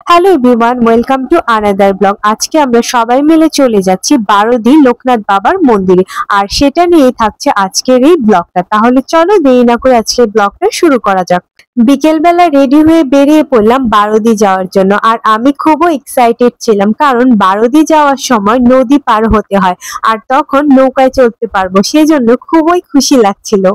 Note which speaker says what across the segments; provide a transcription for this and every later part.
Speaker 1: Hello everyone, welcome to another blog. আজকে আমরা সবাই মিলে চলে যাচ্ছি বারোদি লোকনাথ বাবার মন্দিরে, আর সেটা নিয়ে থাকছে আজকের এই ব্লগটা। তাহলে চলো দেরি না করে আজকের ব্লগটা শুরু করা যাক। বিকেলবেলা রেডি হয়ে বেরিয়ে পড়লাম বারোদি যাওয়ার জন্য, আর আমি খুবই এক্সাইটেড ছিলাম কারণ বারোদি যাওয়ার সময় নদী পার হতে হয়, আর তখন নৌকায় চলতে পারবো, সেজন্য খুবই খুশি লাগছিল।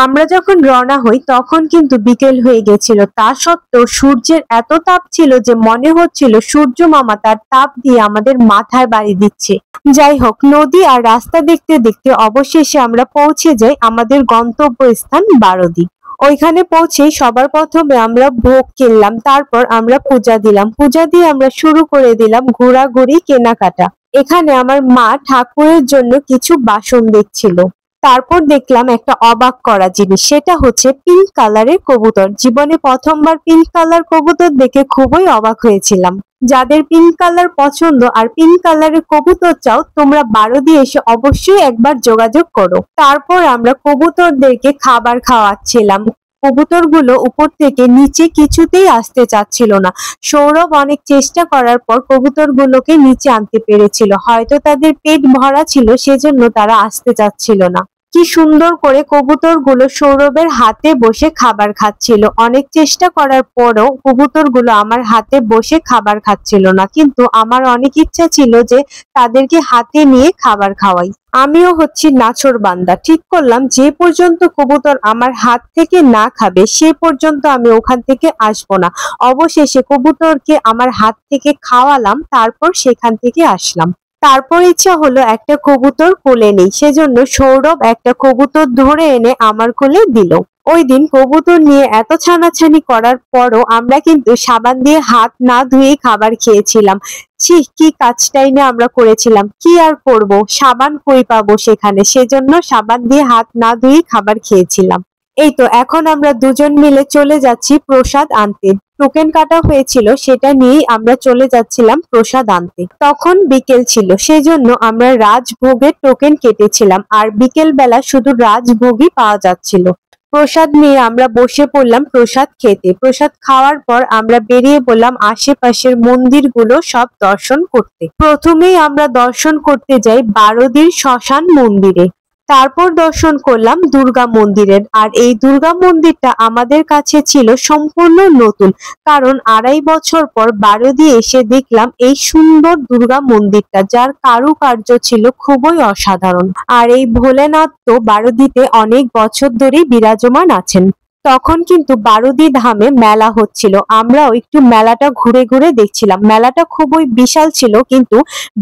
Speaker 1: আমরা যখন রওনা হই তখন কিন্তু বিকেল হয়ে গেছিল, তা সত্ত্বেও সূর্যের এত তাপ ছিল যে মনে হচ্ছিল সূর্য মামা তার তাপ দিয়ে আমাদের মাথায় বাড়ি দিচ্ছে। যাই হোক, নদী আর রাস্তা দেখতে দেখতে অবশেষে আমরা পৌঁছে যাই আমাদের গন্তব্যস্থান বারোদি। ওইখানে পৌঁছে সবার প্রথমে আমরা ভোগ কিনলাম, তারপর আমরা পূজা দিলাম। পূজা দিয়ে আমরা শুরু করে দিলাম ঘোরাঘুরি কেনাকাটা। এখানে আমার মা ঠাকুরের জন্য কিছু বাসন দেখছিল। তারপর দেখলাম একটা অবাক করা জিনিস, সেটা হচ্ছে পিঙ্ক কালারের কবুতর। জীবনে প্রথমবার পিঙ্ক কালার কবুতর দেখে খুবই অবাক হয়েছিলাম। যাদের পিঙ্ক কালার পছন্দ আর পিঙ্ক কালারের কবুতর চাও, তোমরা বারোদি এসে অবশ্যই একবার যোগাযোগ করো। তারপর আমরা কবুতরদেরকে খাবার খাওয়াচ্ছিলাম। কবুতরগুলো উপর থেকে নিচে কিছুতেই আসতে চাচ্ছিল না। সৌরভ অনেক চেষ্টা করার পর কবুতরগুলোকে নিচে আনতে পেরেছিল। হয়তো তাদের পেট ভরা ছিল, সেজন্য তারা আসতে চাচ্ছিল না। কি সুন্দর করে কবুতরগুলো সৌরভের হাতে বসে খাবার খাচ্ছিল। অনেক চেষ্টা করার পরও কবুতরগুলো আমার হাতে বসে খাবার খাচ্ছিল না, কিন্তু আমার অনেক ইচ্ছা ছিল যে তাদেরকে হাতে নিয়ে খাবার খাওয়াই। আমিও হচ্ছি নাছোড়বান্দা, ঠিক করলাম যে পর্যন্ত কবুতর আমার হাত থেকে না খাবে সে পর্যন্ত আমি ওখান থেকে আসবো না। অবশেষে কবুতরকে আমার হাত থেকে খাওয়ালাম, তারপর সেখান থেকে আসলাম। তারপর ইচ্ছা হলো একটা কবুতর কোলে নেই, সেজন্য সৌরভ একটা কবুতর ধরে এনে আমার কোলে দিল। ওই দিন কবুতর নিয়ে এত ছানাছানি করার পরও আমরা কিন্তু সাবান দিয়ে হাত না ধুয়ে খাবার খেয়েছিলাম। ছি, কি কাজটাই না আমরা করেছিলাম। কি আর করব, সাবান কই পাবো সেখানে, সেজন্য সাবান দিয়ে হাত না ধুয়ে খাবার খেয়েছিলাম। এই তো এখন আমরা দুজন মিলে চলে যাচ্ছি প্রসাদ আনতে। টোকেন কাটা হয়েছিল, সেটা নিয়েই আমরা চলে যাচ্ছিলাম প্রসাদ আনতে। তখন বিকেল ছিল, সেজন্য আমরা রাজভোগের টোকেন কেটেছিলাম, আর বিকেল বেলা শুধু রাজভোগই পাওয়া যাচ্ছিল। প্রসাদ নিয়ে আমরা বসে পড়লাম প্রসাদ খেতে। প্রসাদ খাওয়ার পর আমরা বেরিয়ে পড়লাম আশেপাশের মন্দিরগুলো সব দর্শন করতে। প্রথমেই আমরা দর্শন করতে যাই বারোদির শ্মশান মন্দিরে। তারপর দর্শন করলাম দুর্গা মন্দিরের। আর এই দুর্গা মন্দিরটা আমাদের কাছে ছিল সম্পূর্ণ নতুন, কারণ 2.5 বছর পর বারোদি এসে দেখলাম এই সুন্দর দুর্গা মন্দিরটা, যার কারুকার্য ছিল খুবই অসাধারণ। আর এই ভোলেনাথ তো বারোদিতে অনেক বছর ধরেই বিরাজমান আছেন। তখন কিন্তু বারোদি ধামে মেলা হচ্ছিল, আমরাও একটু মেলাটা ঘুরে ঘুরে দেখছিলাম। মেলাটা খুবই বিশাল ছিল, কিন্তু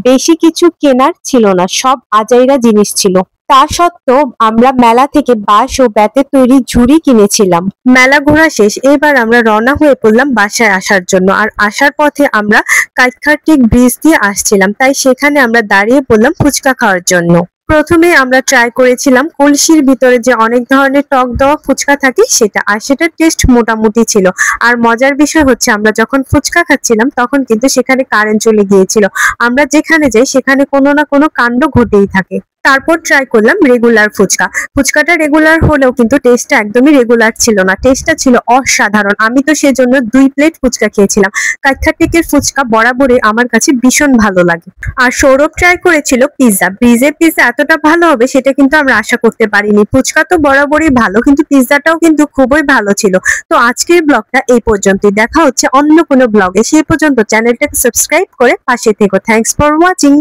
Speaker 1: বেশি কিছু কেনার ছিল না, সব আজাইরা জিনিস ছিল। তা সত্ত্বেও আমরা মেলা থেকে বাঁশ ও বেতের তৈরি ঝুড়ি কিনেছিলাম। মেলা ঘোরা শেষ, এবার আমরা রওনা হয়ে পড়লাম বাসায় আসার জন্য। আর আসার পথে আমরা কাইখারটিক ব্রিজ দিয়ে আসছিলাম, তাই সেখানে আমরা দাঁড়িয়ে পড়লাম ফুচকা খাওয়ার জন্য। প্রথমে আমরা ট্রাই করেছিলাম কলসির ভিতরে যে অনেক ধরনের টক দেওয়া ফুচকা থাকে সেটা, আর সেটার টেস্ট মোটামুটি ছিল। আর মজার বিষয় হচ্ছে আমরা যখন ফুচকা খাচ্ছিলাম তখন কিন্তু সেখানে কারেন্ট চলে গিয়েছিল। আমরা যেখানে যাই সেখানে কোনো না কোনো কাণ্ড ঘটেই থাকে। তারপর ট্রাই করলাম রেগুলার ফুচকা। ফুচকাটা রেগুলার হলেও কিন্তু টেস্টটা একদমই রেগুলার ছিল না, টেস্টটা ছিল অসাধারণ। আমি তো সেজন্য 2 প্লেট ফুচকা খেয়েছিলাম। কাইখারটিকের ফুচকা বরাবরই আমার কাছে ভীষণ ভালো লাগে। আর সৌরভ ট্রাই করেছিল পিৎজা। ব্রিজের পিৎজা এতটা ভালো হবে সেটা কিন্তু আমরা আশা করতে পারিনি। ফুচকা তো বরাবরই ভালো, কিন্তু পিৎজাটাও কিন্তু খুবই ভালো ছিল। তো আজকের ব্লগটা এই পর্যন্তই, দেখা হচ্ছে অন্য কোনো ব্লগে। সেই পর্যন্ত চ্যানেলটাকে সাবস্ক্রাইব করে পাশে থেকো। Thanks for watching.